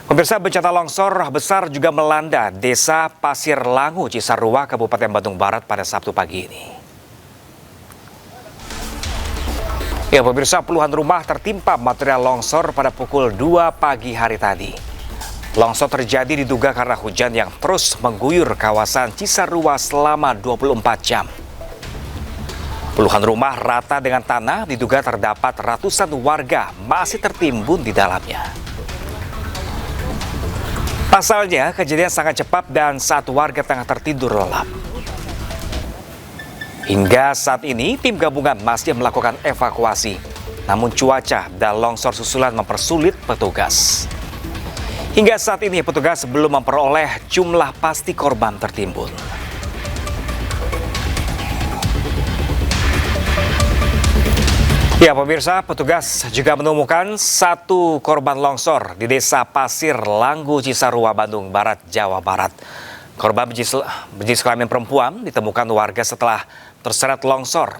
Pemirsa, bencana longsor besar juga melanda Desa Pasir Langu, Cisarua, Kabupaten Bandung Barat pada Sabtu pagi ini. Ya, pemirsa, puluhan rumah tertimpa material longsor pada pukul 2 pagi hari tadi. Longsor terjadi diduga karena hujan yang terus mengguyur kawasan Cisarua selama 24 jam. Puluhan rumah rata dengan tanah, diduga terdapat ratusan warga masih tertimbun di dalamnya. Pasalnya, kejadian sangat cepat dan saat warga tengah tertidur lelap. Hingga saat ini, tim gabungan masih melakukan evakuasi. Namun cuaca dan longsor susulan mempersulit petugas. Hingga saat ini, petugas belum memperoleh jumlah pasti korban tertimbun. Ya, pemirsa, petugas juga menemukan satu korban longsor di Desa Pasir Langu, Cisarua, Bandung Barat, Jawa Barat. Korban berjenis kelamin perempuan ditemukan warga setelah terseret longsor.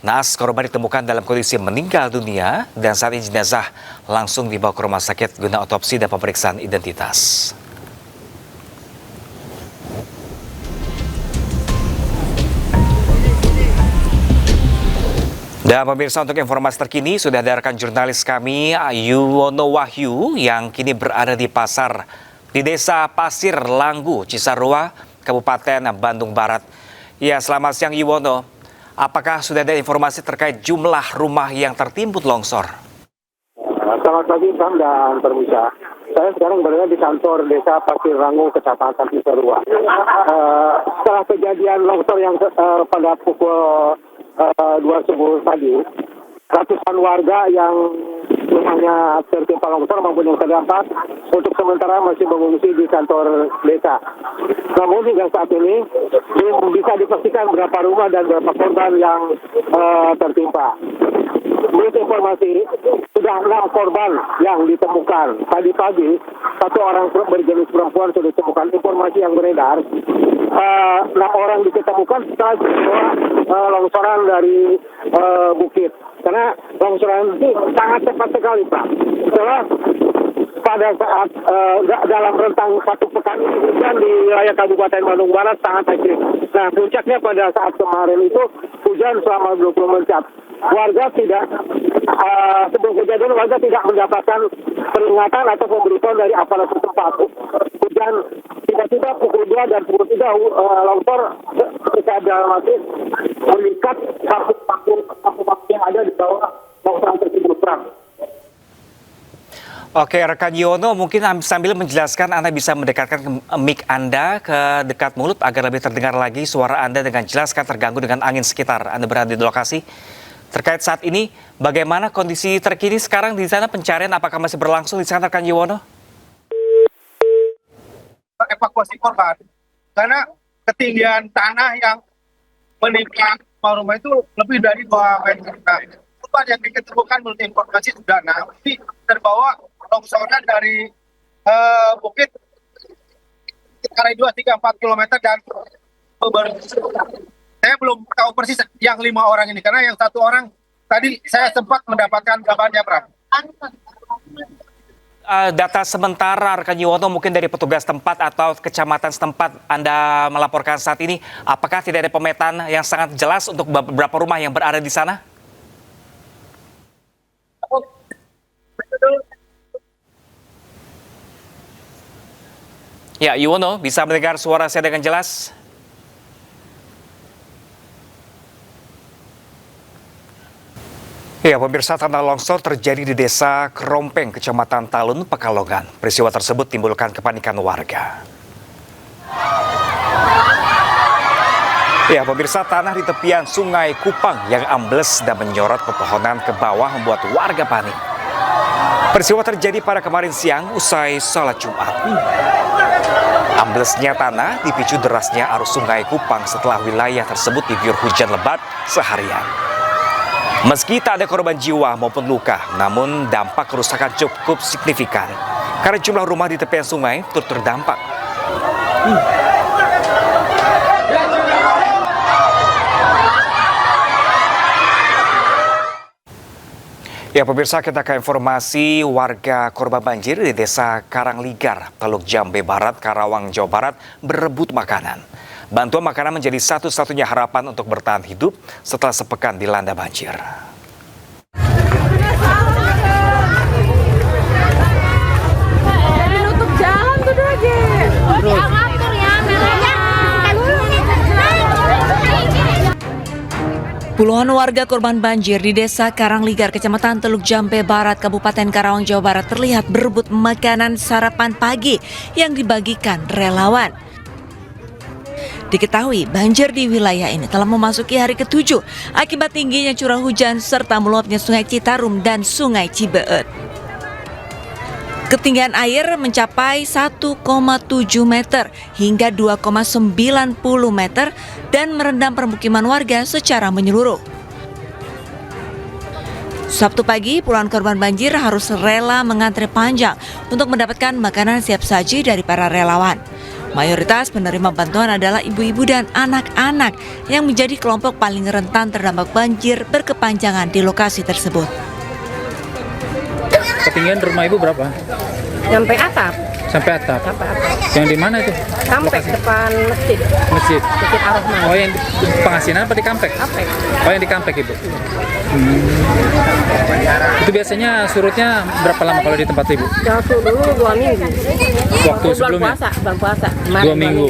Naas korban ditemukan dalam kondisi meninggal dunia dan saat ini jenazah langsung dibawa ke rumah sakit guna otopsi dan pemeriksaan identitas. Dan pemirsa, untuk informasi terkini sudah ada rekan jurnalis kami Yuwono Wahyu yang kini berada di pasar di Desa Pasir Langu, Cisarua, Kabupaten Bandung Barat. Ya, selamat siang Yuwono. Apakah sudah ada informasi terkait jumlah rumah yang tertimbun longsor? Selamat pagi Sam dan pemirsa. Saya sekarang berada di kantor Desa Pasir Langu, Kecamatan Cisarua. Setelah kejadian longsor yang pada pukul 2 subuh tadi, ratusan warga yang rumahnya tertimpa longsor maupun yang terdampak untuk sementara masih mengungsi di kantor desa. Namun hingga saat ini belum bisa dipastikan berapa rumah dan berapa korban yang tertimpa. Menurut informasi, sudah 6 korban yang ditemukan. Tadi pagi, satu orang berjenis perempuan sudah ditemukan. Informasi yang beredar, 6 orang ditemukan setelah longsoran dari bukit. Karena longsoran ini sangat cepat sekali, Pak. Setelah pada saat dalam rentang 1 pekan ini hujan di wilayah Kabupaten Bandung Barat sangat ekstrim. Nah, puncaknya pada saat kemarin itu hujan selama 20 jam. Warga tidak sebelum kejadian warga tidak mendapatkan peringatan atau pemberitahuan dari aparat setempat. Hujan tiba-tiba pukul 2 dan pukul 3 longsor ketika dramatis meningkat paku yang ada di bawah longsoran tersebut. Oke, rekan Yono, mungkin sambil menjelaskan Anda bisa mendekatkan mic Anda ke dekat mulut agar lebih terdengar lagi suara Anda dengan jelas, kan terganggu dengan angin sekitar. Anda berada di lokasi. Terkait saat ini, bagaimana kondisi terkini sekarang di sana, pencarian apakah masih berlangsung di sana, rekan Yono? Evakuasi korban, karena ketinggian tanah yang menimpa rumah itu lebih dari 2 meter. Nah, korban yang ditemukan menurut informasi sudah terbawa longsoran dari bukit sekitar 2-3-4 km dan saya belum tahu persis yang 5 orang ini, karena yang 1 orang tadi saya sempat mendapatkan kabarnya, Pram. Data sementara rekan Yuwono mungkin dari petugas tempat atau kecamatan setempat Anda melaporkan saat ini, apakah tidak ada pemetaan yang sangat jelas untuk beberapa rumah yang berada di sana? Ya, Yuwono, bisa mendengar suara saya dengan jelas? Ya, pemirsa, tanah longsor terjadi di Desa Kerompeng, Kecamatan Talun, Pekalongan. Peristiwa tersebut timbulkan kepanikan warga. Ya, pemirsa, tanah di tepian Sungai Kupang yang ambles dan menyorot pepohonan ke bawah membuat warga panik. Peristiwa terjadi pada kemarin siang usai sholat Jumat. Amblesnya tanah dipicu derasnya arus Sungai Kupang setelah wilayah tersebut diguyur hujan lebat seharian. Meski tak ada korban jiwa maupun luka, namun dampak kerusakan cukup signifikan karena jumlah rumah di tepian sungai turut terdampak. Ya pemirsa, kita ke informasi warga korban banjir di Desa Karangligar, Teluk Jambe Barat, Karawang, Jawa Barat berebut makanan. Bantuan makanan menjadi satu-satunya harapan untuk bertahan hidup setelah sepekan dilanda banjir. Menutup jalan tuh aja. Puluhan warga korban banjir di Desa Karangligar, Kecamatan Teluk Jambe Barat, Kabupaten Karawang, Jawa Barat terlihat berebut makanan sarapan pagi yang dibagikan relawan. Diketahui banjir di wilayah ini telah memasuki hari ke-7 akibat tingginya curah hujan serta meluapnya Sungai Citarum dan Sungai Cibeet. Ketinggian air mencapai 1,7 meter hingga 2,90 meter dan merendam permukiman warga secara menyeluruh. Sabtu pagi, puluhan korban banjir harus rela mengantre panjang untuk mendapatkan makanan siap saji dari para relawan. Mayoritas penerima bantuan adalah ibu-ibu dan anak-anak yang menjadi kelompok paling rentan terdampak banjir berkepanjangan di lokasi tersebut. Ketinggian rumah ibu berapa? Sampai atap. Sampai atap. Yang di mana itu? Kampek depan masjid. Masjid. Masjid Ar-Rahman. Oh, yang di Pengasinan apa di Kampek? Kampek. Oh, yang di Kampek ibu. Itu biasanya surutnya berapa lama kalau di tempat ibu? Jatuh dulu 2 minggu. Waktu sebelumnya? Bulan puasa. 2 minggu.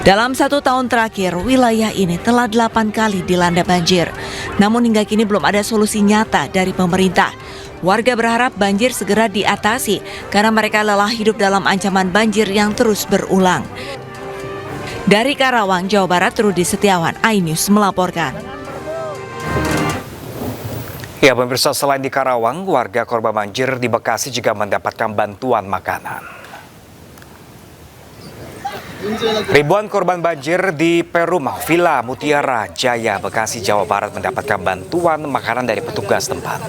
Dalam 1 tahun terakhir, wilayah ini telah 8 kali dilanda banjir. Namun hingga kini belum ada solusi nyata dari pemerintah. Warga berharap banjir segera diatasi karena mereka lelah hidup dalam ancaman banjir yang terus berulang. Dari Karawang, Jawa Barat, Rudi Setiawan, iNews melaporkan. Ya pemirsa, selain di Karawang, warga korban banjir di Bekasi juga mendapatkan bantuan makanan. Ribuan korban banjir di Perum Villa Mutiara Jaya, Bekasi, Jawa Barat mendapatkan bantuan makanan dari petugas tempat.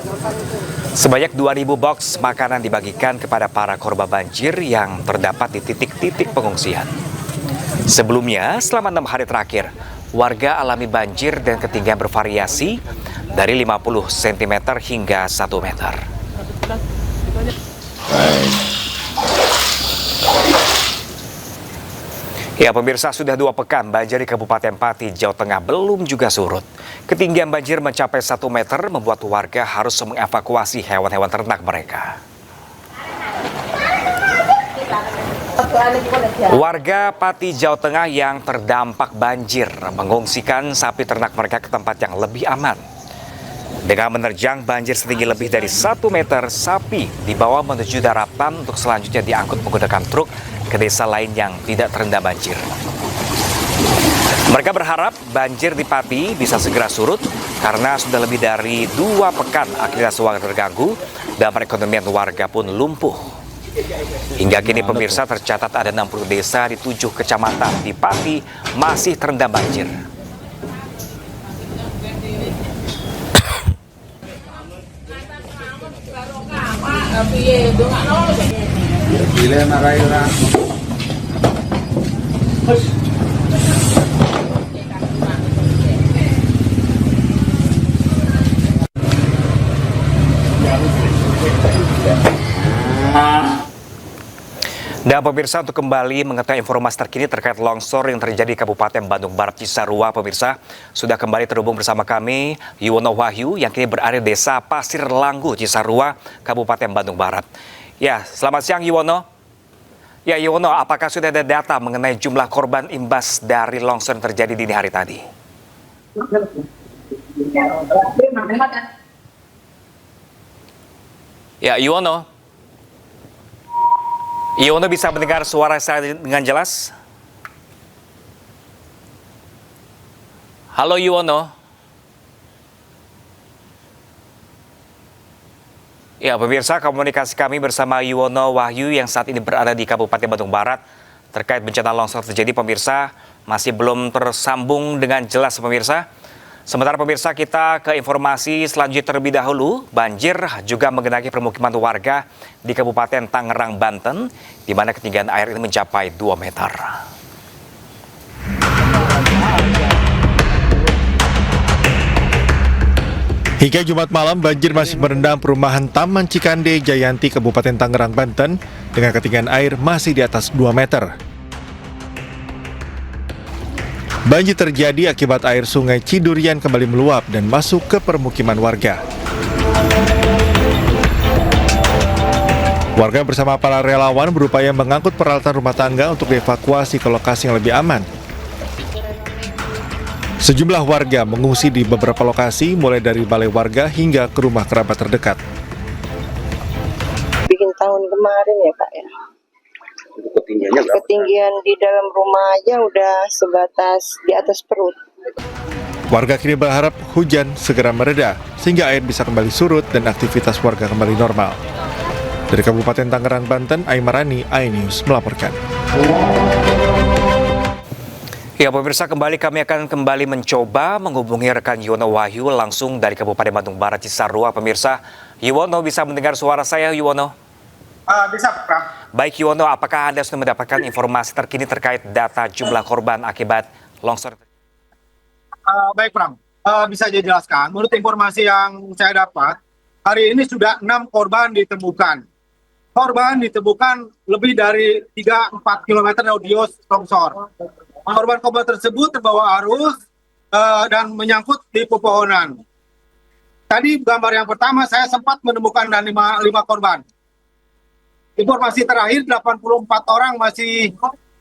Sebanyak 2.000 box makanan dibagikan kepada para korban banjir yang terdapat di titik-titik pengungsian. Sebelumnya, selama 6 hari terakhir, warga alami banjir dan ketinggian bervariasi dari 50 cm hingga 1 meter. Ya pemirsa, sudah 2 pekan banjir di Kabupaten Pati, Jawa Tengah belum juga surut. Ketinggian banjir mencapai 1 meter membuat warga harus mengevakuasi hewan-hewan ternak mereka. Warga Pati, Jawa Tengah yang terdampak banjir mengungsikan sapi ternak mereka ke tempat yang lebih aman. Dengan menerjang banjir setinggi lebih dari 1 meter, sapi dibawa menuju daratan untuk selanjutnya diangkut menggunakan truk ke desa lain yang tidak terendam banjir. Mereka berharap banjir di Pati bisa segera surut karena sudah lebih dari 2 pekan aktivitas warga terganggu dan perekonomian warga pun lumpuh. Hingga kini pemirsa, tercatat ada 60 desa di 7 kecamatan di Pati masih terendam banjir. Dan pemirsa, untuk kembali mengetahui informasi terkini terkait longsor yang terjadi di Kabupaten Bandung Barat Cisarua, pemirsa sudah kembali terhubung bersama kami Yuwono Wahyu yang kini berada di Desa Pasir Langgu Cisarua, Kabupaten Bandung Barat. Ya, selamat siang Yuwono. Ya Yuwono, apakah sudah ada data mengenai jumlah korban imbas dari longsor yang terjadi dini hari tadi? Ya Yuwono. Yuwono, bisa mendengar suara saya dengan jelas? Halo Yuwono. Ya pemirsa, komunikasi kami bersama Yuwono Wahyu yang saat ini berada di Kabupaten Bandung Barat terkait bencana longsor terjadi, pemirsa masih belum tersambung dengan jelas pemirsa. Sementara pemirsa, kita ke informasi selanjutnya terlebih dahulu. Banjir juga menggenangi permukiman warga di Kabupaten Tangerang, Banten, di mana ketinggian air ini mencapai 2 meter. Hingga Jumat malam, banjir masih merendam perumahan Taman Cikande, Jayanti, Kabupaten Tangerang, Banten, dengan ketinggian air masih di atas 2 meter. Banjir terjadi akibat air sungai Cidurian kembali meluap dan masuk ke permukiman warga. Warga bersama para relawan berupaya mengangkut peralatan rumah tangga untuk dievakuasi ke lokasi yang lebih aman. Sejumlah warga mengungsi di beberapa lokasi, mulai dari balai warga hingga ke rumah kerabat terdekat. Bikin tahun kemarin ya Kak ya. Ketinggian di dalam rumah aja udah sebatas di atas perut. Warga kini berharap hujan segera mereda sehingga air bisa kembali surut dan aktivitas warga kembali normal. Dari Kabupaten Tangerang, Banten, Aimarani, iNews melaporkan. Ya pemirsa, kembali kami akan mencoba menghubungi rekan Yuwono Wahyu langsung dari Kabupaten Bandung Barat Cisarua. Pemirsa, Yuwono bisa mendengar suara saya, Yuwono? Bisa, Pram. Baik Yuwono, apakah Anda sudah mendapatkan informasi terkini terkait data jumlah korban akibat longsor? Baik, Pram. Bisa saya jelaskan. Menurut informasi yang saya dapat, hari ini sudah 6 korban ditemukan. Korban ditemukan lebih dari 3-4 km radius longsor. Korban-korban tersebut terbawa arus dan menyangkut di pepohonan. Tadi gambar yang pertama saya sempat menemukan 5 korban. Informasi terakhir 84 orang masih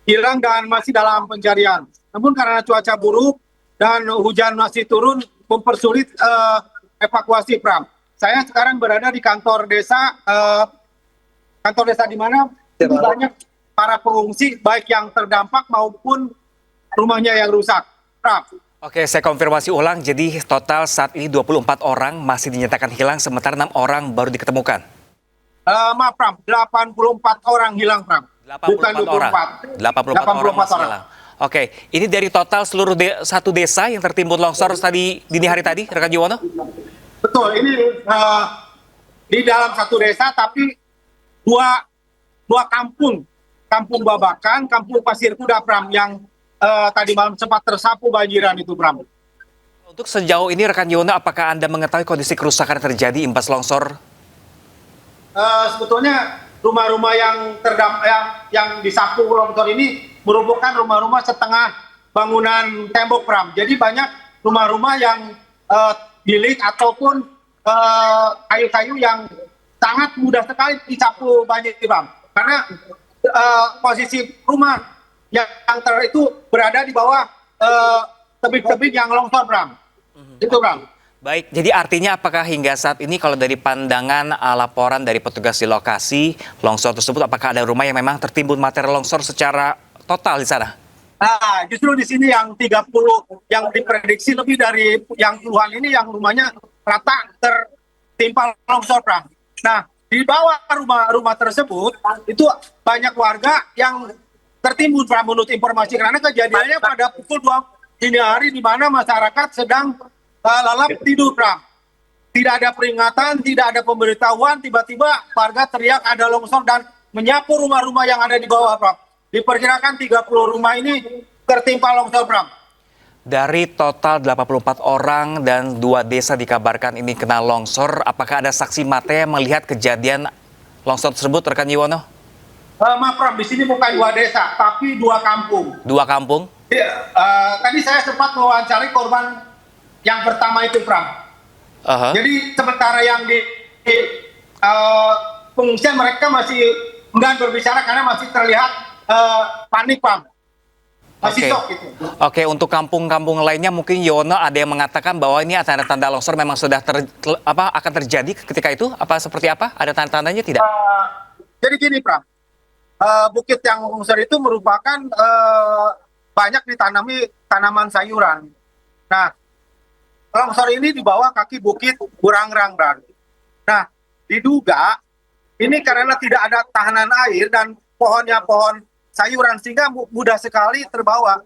hilang dan masih dalam pencarian. Namun karena cuaca buruk dan hujan masih turun mempersulit evakuasi, Pram. Saya sekarang berada di kantor desa di mana banyak para pengungsi baik yang terdampak maupun rumahnya yang rusak. Pram. Oke, saya konfirmasi ulang. Jadi total saat ini 24 orang masih dinyatakan hilang, sementara 6 orang baru diketemukan. Maaf, Pram. 84 orang hilang, Pram. 84 Bukan 24 orang masih hilang. Oke, ini dari total seluruh satu desa yang tertimbun longsor tadi dini hari tadi, rekan Yuwono? Betul, ini di dalam satu desa tapi dua kampung. Kampung Babakan, Kampung Pasir Kuda, Pram, yang tadi malam sempat tersapu banjiran itu, Pram. Untuk sejauh ini rekan Yuwono, apakah Anda mengetahui kondisi kerusakan yang terjadi imbas longsor? Sebetulnya rumah-rumah yang disapu longsor ini merupakan rumah-rumah setengah bangunan tembok, Pram. Jadi banyak rumah-rumah yang bilik ataupun kayu-kayu yang sangat mudah sekali disapu banjir, Pram. Karena posisi rumah yang itu berada di bawah tebing-tebing yang longsor, Pram. Itu, Pram. Baik, jadi artinya apakah hingga saat ini kalau dari pandangan laporan dari petugas di lokasi longsor tersebut, apakah ada rumah yang memang tertimbun material longsor secara total di sana? Nah, justru di sini yang 30 yang diprediksi lebih dari yang puluhan ini yang rumahnya rata tertimpa longsor, Pram. Nah, di bawah rumah tersebut itu banyak warga yang tertimbun, Pram, menurut informasi, karena kejadiannya pada pukul 2 dini hari di mana masyarakat sedang lalap tidur, Pram. Tidak ada peringatan, tidak ada pemberitahuan, tiba-tiba warga teriak ada longsor dan menyapu rumah-rumah yang ada di bawah, Pram. Diperkirakan 30 rumah ini tertimpa longsor, Pram. Dari total 84 orang dan 2 desa dikabarkan ini kena longsor, apakah ada saksi mata yang melihat kejadian longsor tersebut, rekan Yuwono? Maaf, Pram, di sini bukan 2 desa, tapi 2 kampung. 2 kampung? Tadi saya sempat mewawancari korban yang pertama itu, Pram. Jadi sementara yang di pengungsian mereka masih enggan berbicara karena masih terlihat panik, Pram. Masih shock gitu. Oke, untuk kampung-kampung lainnya mungkin Yuwono ada yang mengatakan bahwa ini tanda-tanda longsor memang sudah akan terjadi ketika itu? Apa seperti apa? Ada tanda-tandanya tidak? Jadi gini, Pram. Bukit yang longsor itu merupakan banyak ditanami tanaman sayuran. Nah, longsor ini di bawah kaki bukit Burangrang, Bang. Nah, diduga ini karena tidak ada tahanan air dan pohonnya pohon sayuran sehingga mudah sekali terbawa.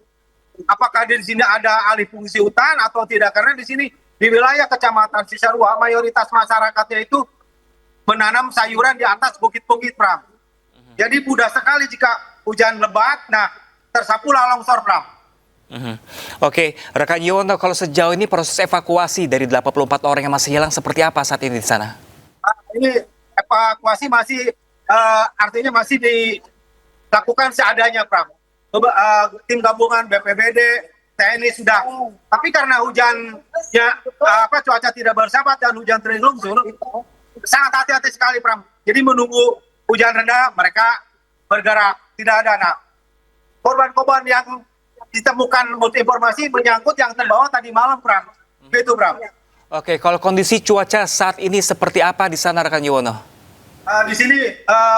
Apakah di sini ada alih fungsi hutan atau tidak? Karena di sini di wilayah Kecamatan Cisarua mayoritas masyarakatnya itu menanam sayuran di atas bukit-bukit, Pram. Jadi mudah sekali jika hujan lebat, nah tersapulah longsor, Pram. Oke, rekan Yono, kalau sejauh ini proses evakuasi dari 84 orang yang masih hilang seperti apa saat ini di sana? Ini evakuasi masih artinya masih dilakukan seadanya, Pram. Tim gabungan BPBD, TNI sudah. Tapi karena cuaca tidak bersahabat dan hujan sering lungsur, sangat hati-hati sekali, Pram. Jadi menunggu hujan reda, mereka bergerak. Tidak ada. Nah, korban-korban yang ditemukan multi informasi menyangkut yang terbawa tadi malam, Pram. Begitu, Pram. Oke, kalau kondisi cuaca saat ini seperti apa di sana, rekan Yuwono? Di sini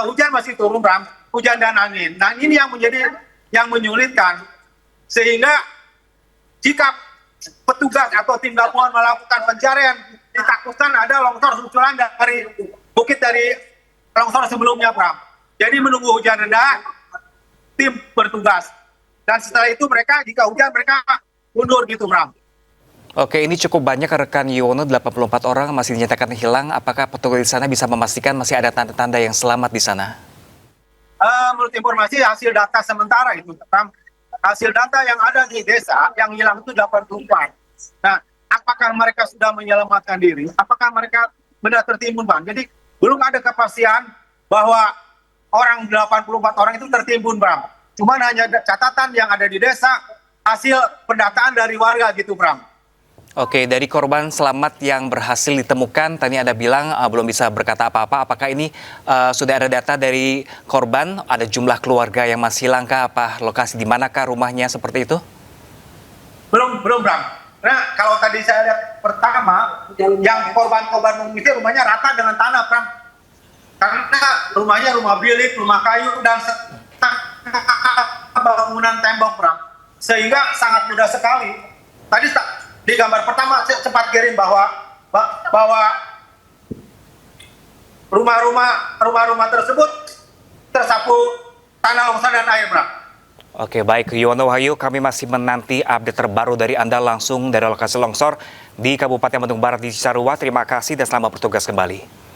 hujan masih turun, Pram. Hujan dan angin. Nah, ini yang menyulitkan. Sehingga jika petugas atau tim gabungan melakukan pencarian, ditakutkan ada longsor susulan dari bukit dari longsor sebelumnya, Pram. Jadi menunggu hujan reda, tim bertugas. Dan setelah itu jika hujan mereka mundur gitu, Pram. Oke, ini cukup banyak rekan Yuwono, 84 orang masih dinyatakan hilang. Apakah petugas di sana bisa memastikan masih ada tanda-tanda yang selamat di sana? Menurut informasi hasil data sementara itu, Pram, hasil data yang ada di desa yang hilang itu 84. Nah, apakah mereka sudah menyelamatkan diri? Apakah mereka benar tertimbun, Bang? Jadi belum ada kepastian bahwa orang 84 orang itu tertimbun, Bram. Cuman hanya catatan yang ada di desa, hasil pendataan dari warga gitu, Bram. Oke, dari korban selamat yang berhasil ditemukan, tadi Anda bilang belum bisa berkata apa-apa. Apakah ini sudah ada data dari korban? Ada jumlah keluarga yang masih hilang kah? Apa lokasi di manakah rumahnya seperti itu? Belum, Bram. Nah, kalau tadi saya lihat pertama, yang korban-korban mengungsi rumahnya rata dengan tanah, Bram. Karena rumahnya rumah bilik, rumah kayu, dan bangunan tembok, Bram. Sehingga sangat mudah sekali. Tadi di gambar pertama saya sempat kirim bahwa rumah-rumah tersebut tersapu tanah longsor dan air, Bram. Oke, baik. Yuwono Wahyu, kami masih menanti update terbaru dari Anda langsung dari lokasi longsor di Kabupaten Bandung Barat di Cisarua. Terima kasih dan selamat bertugas kembali.